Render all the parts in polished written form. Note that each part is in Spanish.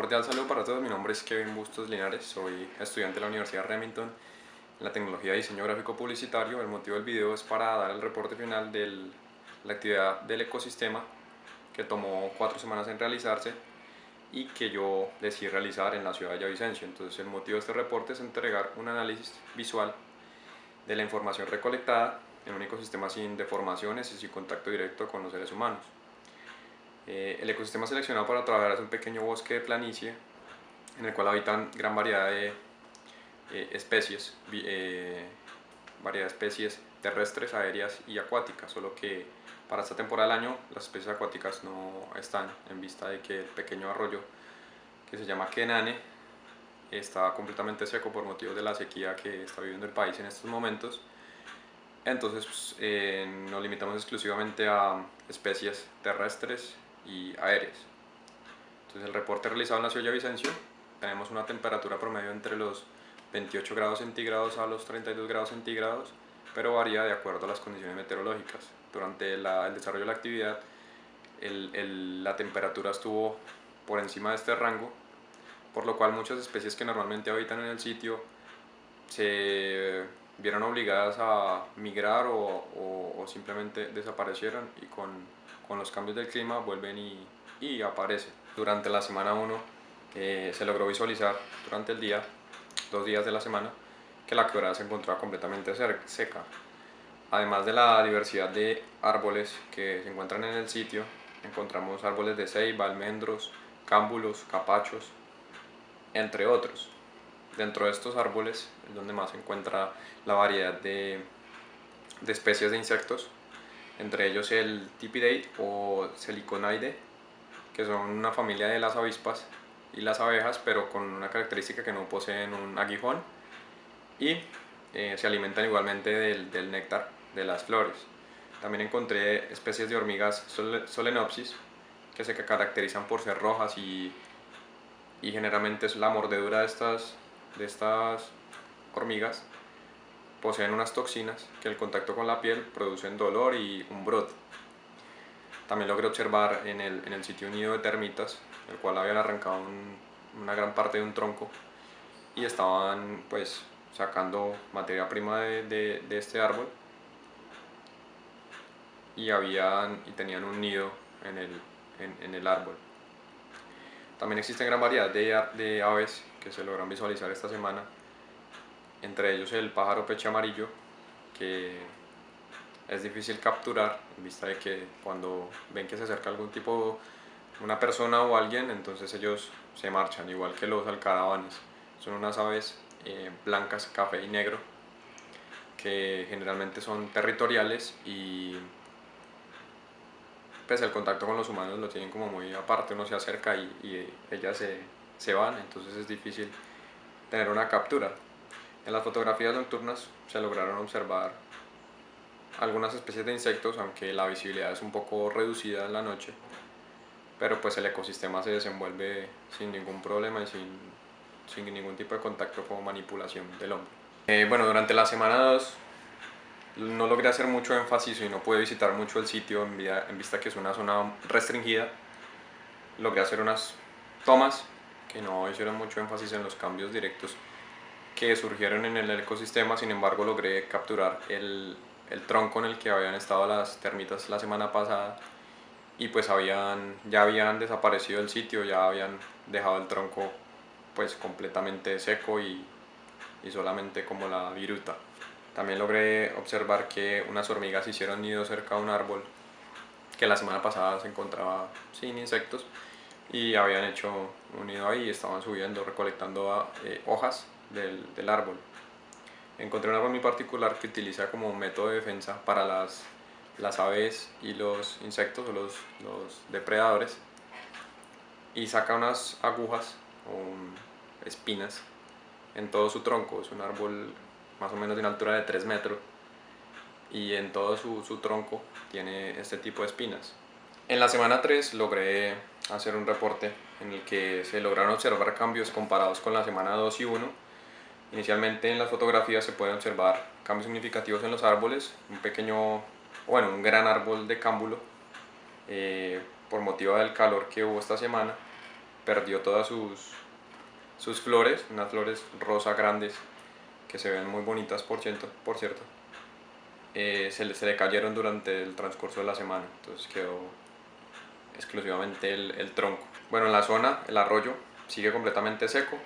cordial saludo para todos, mi nombre es Kevin Bustos Linares, soy estudiante de la Universidad Remington en la tecnología de diseño gráfico publicitario. El motivo del video es para dar el reporte final de la actividad del ecosistema que tomó 4 semanas en realizarse y que yo decidí realizar en la ciudad de Villavicencio. Entonces el motivo de este reporte es entregar un análisis visual de la información recolectada en un ecosistema sin deformaciones y sin contacto directo con los seres humanos. El ecosistema seleccionado para trabajar es un pequeño bosque de planicie en el cual habitan gran variedad de especies, terrestres, aéreas y acuáticas, solo que para esta temporada del año las especies acuáticas no están, en vista de que el pequeño arroyo que se llama Kenane está completamente seco por motivos de la sequía que está viviendo el país en estos momentos. Entonces nos limitamos exclusivamente a especies terrestres y aéreas. Entonces el reporte realizado en la ciudad de Villavicencio, tenemos una temperatura promedio entre los 28 grados centígrados a los 32 grados centígrados, pero varía de acuerdo a las condiciones meteorológicas. Durante el desarrollo de la actividad, la temperatura estuvo por encima de este rango, por lo cual muchas especies que normalmente habitan en el sitio se vieron obligadas a migrar o simplemente desaparecieron, y con los cambios del clima vuelven y aparecen. Durante la semana 1 se logró visualizar durante el día, 2 días de la semana, que la quebrada se encontraba completamente seca. Además de la diversidad de árboles que se encuentran en el sitio, encontramos árboles de ceiba, almendros, cámbulos, capachos, entre otros. Dentro de estos árboles es donde más se encuentra la variedad de especies de insectos, entre ellos el Thippidae o Selicoниdae, que son una familia de las avispas y las abejas, pero con una característica que no poseen un aguijón, y se alimentan igualmente del néctar de las flores. También encontré especies de hormigas Solenopsis que se caracterizan por ser rojas y generalmente es la mordedura de estas hormigas poseen unas toxinas que el contacto con la piel producen dolor y un brote. También logré observar en el sitio un nido de termitas, el cual habían arrancado una gran parte de un tronco y estaban pues sacando materia prima de este árbol, y tenían un nido en el árbol. También existen gran variedad de aves que se logran visualizar esta semana, entre ellos el pájaro peche amarillo, que es difícil capturar en vista de que cuando ven que se acerca algún tipo, una persona o alguien, entonces ellos se marchan, igual que los alcaravanes. Son unas aves blancas, café y negro, que generalmente son territoriales y pues el contacto con los humanos lo tienen como muy aparte. Uno se acerca y ellas se van, entonces es difícil tener una captura. En las fotografías nocturnas se lograron observar algunas especies de insectos, aunque la visibilidad es un poco reducida en la noche, pero pues el ecosistema se desenvuelve sin ningún problema y sin ningún tipo de contacto como manipulación del hombre. Bueno, durante la semana 2 no logré hacer mucho énfasis y no pude visitar mucho el sitio en vista que es una zona restringida. Logré hacer unas tomas que no hicieron mucho énfasis en los cambios directos que surgieron en el ecosistema. Sin embargo, logré capturar el tronco en el que habían estado las termitas la semana pasada, y pues ya habían desaparecido del sitio, ya habían dejado el tronco pues completamente seco y solamente como la viruta. También logré observar que unas hormigas hicieron nido cerca de un árbol que la semana pasada se encontraba sin insectos, y habían hecho un nido ahí y estaban subiendo, recolectando hojas del árbol. Encontré un árbol muy particular que utiliza como método de defensa para las aves y los insectos o los depredadores, y saca unas agujas o espinas en todo su tronco. Es un árbol más o menos de una altura de 3 metros y en todo su tronco tiene este tipo de espinas. En la semana 3 logré hacer un reporte en el que se lograron observar cambios comparados con la semana 2 y 1. Inicialmente en las fotografías se pueden observar cambios significativos en los árboles, un gran árbol de cámbulo por motivo del calor que hubo esta semana, perdió todas sus flores, unas flores rosa grandes que se ven muy bonitas por cierto. Se le cayeron durante el transcurso de la semana, entonces quedó exclusivamente el tronco. Bueno, en la zona el arroyo sigue completamente seco,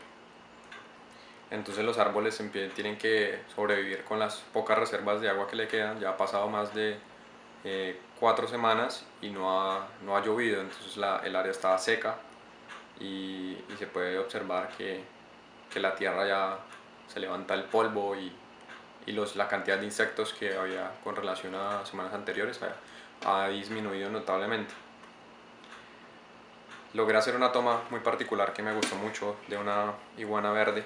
entonces los árboles tienen que sobrevivir con las pocas reservas de agua que le quedan. Ya ha pasado más de 4 semanas y no ha llovido, entonces el área está seca y se puede observar que la tierra ya se levanta el polvo y la cantidad de insectos que había con relación a semanas anteriores ha disminuido notablemente. Logré hacer una toma muy particular que me gustó mucho de una iguana verde.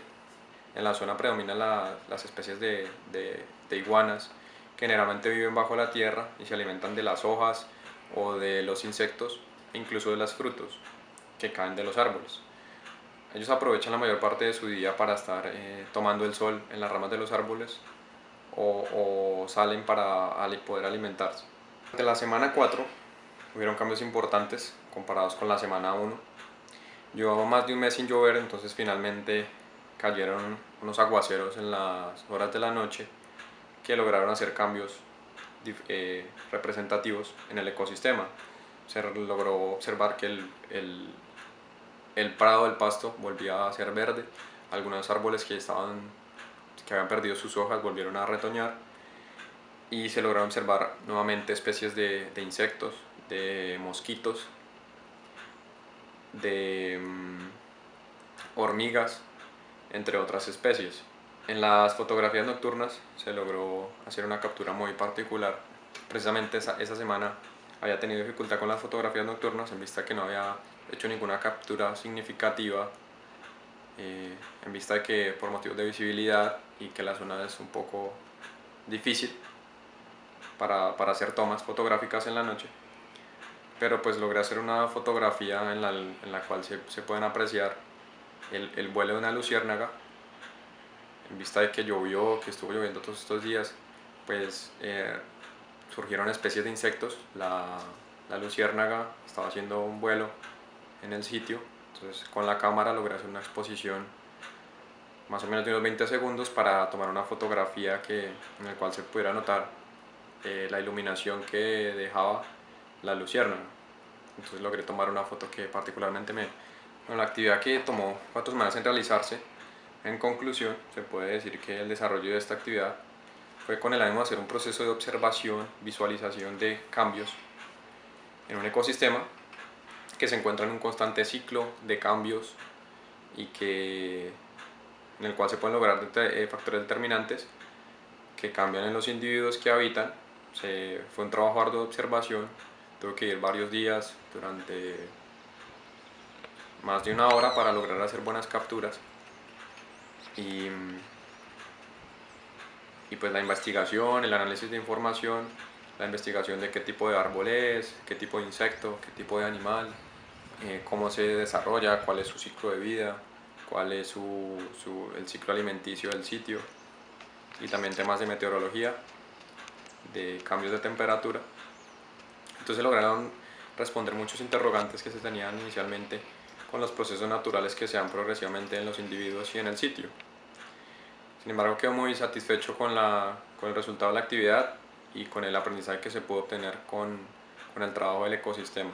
En la zona predominan las especies de iguanas que generalmente viven bajo la tierra y se alimentan de las hojas o de los insectos, incluso de los frutos que caen de los árboles. Ellos aprovechan la mayor parte de su día para estar tomando el sol en las ramas de los árboles o salen para poder alimentarse. De la semana 4 hubieron cambios importantes comparados con la semana 1. Llevaba más de un mes sin llover, entonces finalmente cayeron unos aguaceros en las horas de la noche que lograron hacer cambios representativos en el ecosistema. Se logró observar que el prado del pasto volvía a ser verde, algunos árboles que habían perdido sus hojas volvieron a retoñar y se lograron observar nuevamente especies de insectos, de mosquitos, de hormigas, entre otras especies. En las fotografías nocturnas se logró hacer una captura muy particular. Precisamente esa semana había tenido dificultad con las fotografías nocturnas en vista que no había hecho ninguna captura significativa, en vista de que por motivos de visibilidad y que la zona es un poco difícil para hacer tomas fotográficas en la noche, pero pues logré hacer una fotografía en la cual se pueden apreciar el vuelo de una luciérnaga. En vista de que estuvo lloviendo todos estos días, pues surgieron especies de insectos. La luciérnaga estaba haciendo un vuelo en el sitio, entonces con la cámara logré hacer una exposición más o menos de unos 20 segundos para tomar una fotografía en la cual se pudiera notar la iluminación que dejaba la luciérnaga. Entonces logré tomar una foto que particularmente la actividad que tomó 4 semanas en realizarse. En conclusión, se puede decir que el desarrollo de esta actividad fue con el ánimo de hacer un proceso de observación, visualización de cambios en un ecosistema que se encuentra en un constante ciclo de cambios y en el cual se pueden lograr factores determinantes que cambian en los individuos que habitan. Fue un trabajo arduo de observación, tuve que ir varios días durante más de una hora para lograr hacer buenas capturas. Y pues la investigación, el análisis de información, la investigación de qué tipo de árbol es, qué tipo de insecto, qué tipo de animal, cómo se desarrolla, cuál es su ciclo de vida, cuál es el ciclo alimenticio del sitio, y también temas de meteorología, de cambios de temperatura. Entonces lograron responder muchos interrogantes que se tenían inicialmente con los procesos naturales que se dan progresivamente en los individuos y en el sitio. Sin embargo, quedo muy satisfecho con el resultado de la actividad y con el aprendizaje que se pudo obtener con el trabajo del ecosistema.